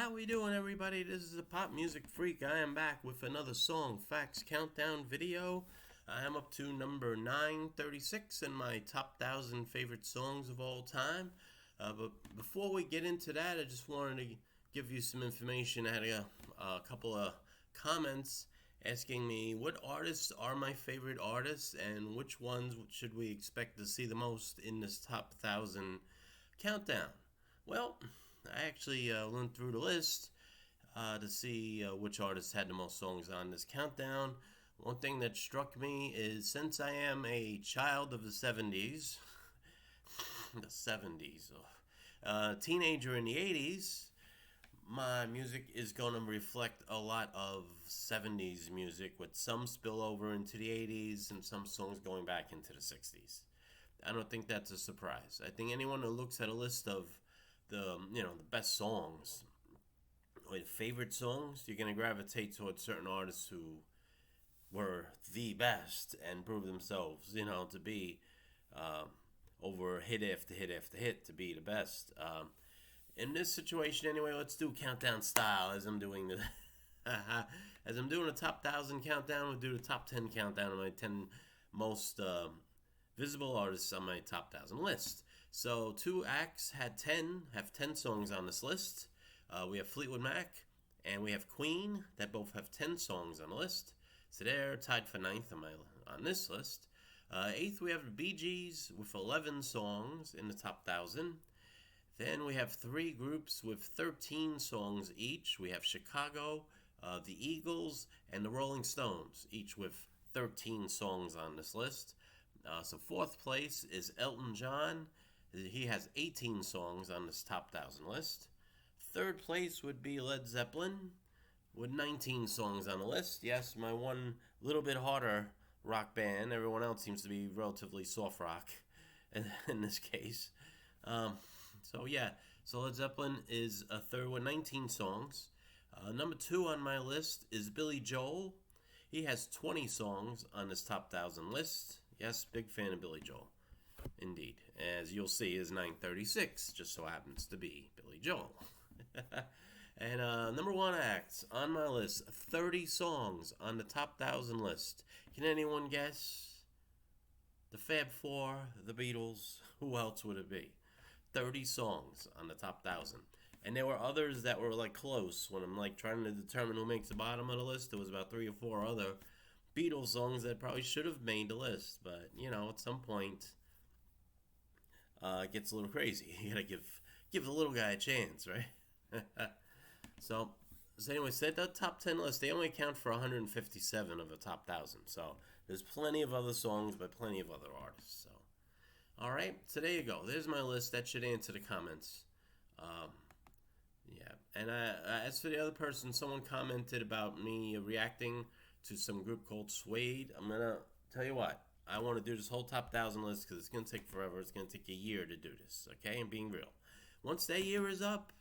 How we doing, everybody? This is the Pop Music Freak. I am back with another song facts countdown video. I am up to number 936 in my top 1,000 favorite songs of all time. But before we get into that, I just wanted to give you some information. I had a couple of comments asking me what artists are my favorite artists and which ones should we expect to see the most in this top 1,000 countdown. Well, I actually went through the list to see which artists had the most songs on this countdown. One thing that struck me is since I am a child of the 70s, the 70s, teenager in the 80s, my music is going to reflect a lot of 70s music with some spillover into the 80s and some songs going back into the 60s. I don't think that's a surprise. I think anyone who looks at a list of the best songs or favorite songs, you're gonna gravitate towards certain artists who were the best and proved themselves, to be over hit after hit after hit to be the best. In this situation, anyway, let's do countdown style as I'm doing the as I'm doing the top 1,000 countdown. We'll do the top 10 countdown of my 10 most visible artists on my top 1,000 list. So two acts have 10 songs on this list. We have Fleetwood Mac and we have Queen that both have 10 songs on the list. So they're tied for ninth on this list. Eighth, we have the Bee Gees with 11 songs in the top 1,000. Then we have three groups with 13 songs each. We have Chicago, the Eagles, and the Rolling Stones, each with 13 songs on this list. So fourth place is Elton John. He has 18 songs on this top 1,000 list. Third place would be Led Zeppelin with 19 songs on the list. Yes, my one little bit harder rock band. Everyone else seems to be relatively soft rock in this case. So Led Zeppelin is a third with 19 songs. Number 2 on my list is Billy Joel. He has 20 songs on this top 1,000 list. Yes, big fan of Billy Joel. Indeed. As you'll see, is 936, just so happens to be Billy Joel. And number 1 act on my list, 30 songs on the top 1,000 list. Can anyone guess? The Fab Four, the Beatles, who else would it be? 30 songs on the top 1,000. And there were others that were close. When I'm trying to determine who makes the bottom of the list, there was about 3 or 4 other Beatles songs that probably should have made the list. But, at some point, it gets a little crazy. You gotta give the little guy a chance, right? so anyway, said the top 10 list, they only account for 157 of the top 1,000. So there's plenty of other songs by plenty of other artists. So, all right, so there you go. There's my list. That should answer the comments. And as for the other person, someone commented about me reacting to some group called Suede. I'm gonna tell you what. I want to do this whole top 1,000 list because it's going to take forever. It's going to take a year to do this, okay? I'm being real. Once that year is up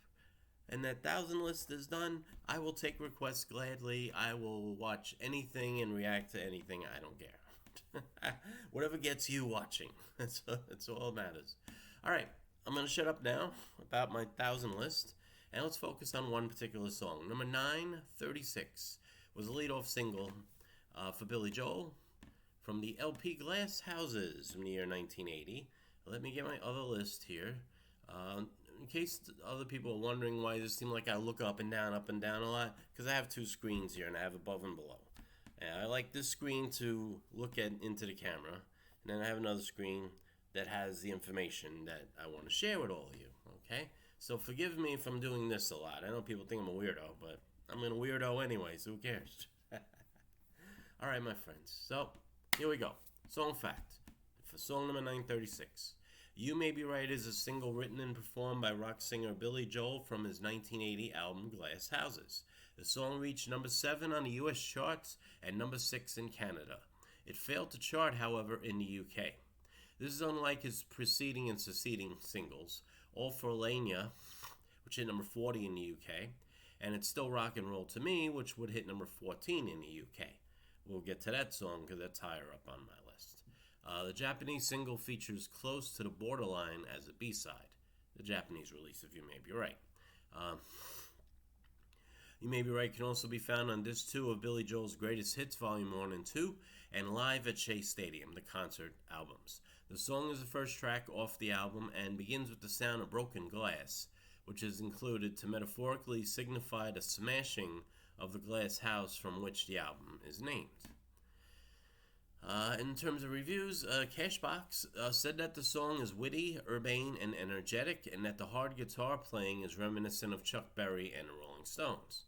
and that 1,000 list is done, I will take requests gladly. I will watch anything and react to anything. I don't care. Whatever gets you watching. That's all that matters. All right, I'm going to shut up now about my 1,000 list, and let's focus on one particular song. Number 936 was a leadoff single for Billy Joel from the LP Glass Houses from the year 1980. Let me get my other list here. In case other people are wondering why does it seem like I look up and down a lot, because I have 2 screens here and I have above and below. And I like this screen to look into the camera, and then I have another screen that has the information that I want to share with all of you, okay? So forgive me if I'm doing this a lot. I know people think I'm a weirdo, but I'm a weirdo anyway, so who cares? All right, my friends. So here we go. Song fact for song number 936. You May Be Right is a single written and performed by rock singer Billy Joel from his 1980 album Glass Houses. The song reached number 7 on the US charts and number 6 in Canada. It failed to chart, however, in the UK. This is unlike his preceding and succeeding singles, All for Lania, which hit number 40 in the UK, and It's Still Rock and Roll to Me, which would hit number 14 in the UK. We'll get to that song because that's higher up on my list. The Japanese single features Close to the Borderline as a B-side. The Japanese release, if you may be right. You May Be Right can also be found on disc 2 of Billy Joel's Greatest Hits Volume 1 and 2 and Live at Shea Stadium, the concert albums. The song is the first track off the album and begins with the sound of broken glass, which is included to metaphorically signify the smashing of the glass house from which the album is named. In terms of reviews, Cashbox said that the song is witty, urbane, and energetic, and that the hard guitar playing is reminiscent of Chuck Berry and the Rolling Stones.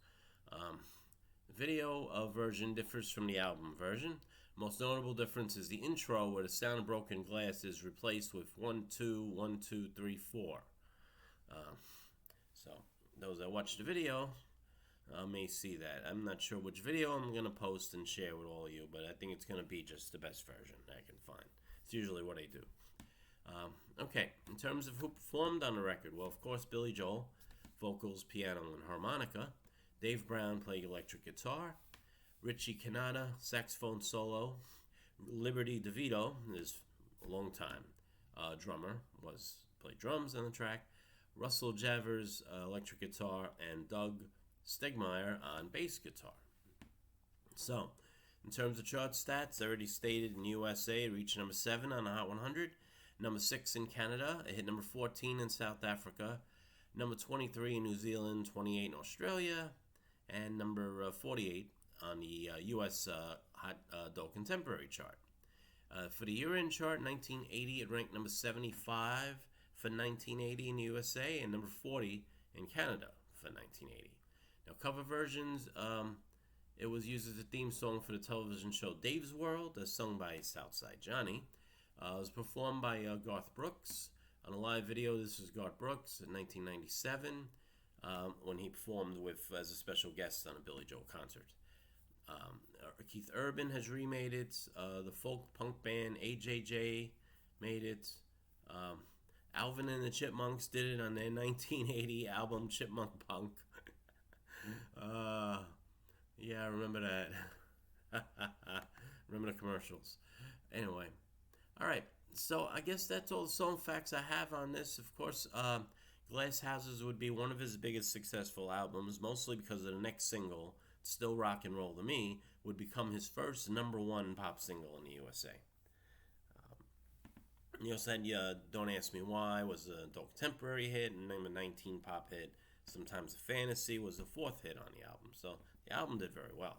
The video version differs from the album version. Most notable difference is the intro, where the sound of broken glass is replaced with 1, 2, 1, 2, 3, 4. So those that watch the video may see that. I'm not sure which video I'm going to post and share with all of you, but I think it's going to be just the best version I can find. It's usually what I do. Okay, in terms of who performed on the record, well, of course, Billy Joel, vocals, piano, and harmonica. Dave Brown played electric guitar. Richie Cannata, saxophone solo. Liberty DeVito, his longtime drummer, played drums on the track. Russell Javers, electric guitar, and Doug Stegmeyer on bass guitar. So, in terms of chart stats, I already stated in USA, it reached number 7 on the Hot 100, number 6 in Canada, it hit number 14 in South Africa, number 23 in New Zealand, 28 in Australia, and number 48 on the US Hot Adult Contemporary chart. For the year-end chart, 1980, it ranked number 75 for 1980 in the USA and number 40 in Canada for 1980. Now, cover versions, it was used as a theme song for the television show Dave's World, as sung by Southside Johnny. It was performed by Garth Brooks. On a live video, this was Garth Brooks in 1997 when he performed as a special guest on a Billy Joel concert. Keith Urban has remade it. The folk punk band AJJ made it. Alvin and the Chipmunks did it on their 1980 album Chipmunk Punk. Yeah, I remember that. Remember the commercials. Anyway, all right. So I guess that's all the song facts I have on this. Of course, Glass Houses would be one of his biggest successful albums, mostly because of the next single, Still Rock and Roll to Me, would become his first number 1 pop single in the USA. He also had Don't Ask Me Why was an adult contemporary hit, and number 19 pop hit. Sometimes a Fantasy was the 4th hit on the album. So the album did very well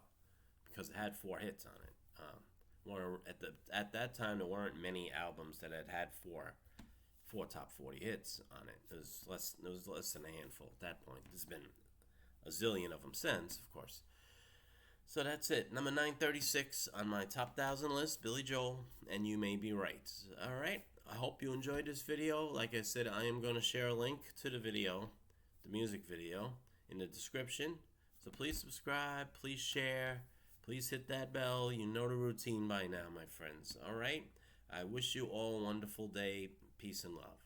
because it had 4 hits on it. At that time, there weren't many albums that had 4 top 40 hits on it. It was less than a handful at that point. There's been a zillion of them since, of course. So that's it. Number 936 on my top 1,000 list, Billy Joel, and You May Be Right. All right. I hope you enjoyed this video. Like I said, I am going to share a link to the video, the music video, in the description. So please subscribe, please share, please hit that bell. You know the routine by now, my friends. All right? I wish you all a wonderful day. Peace and love.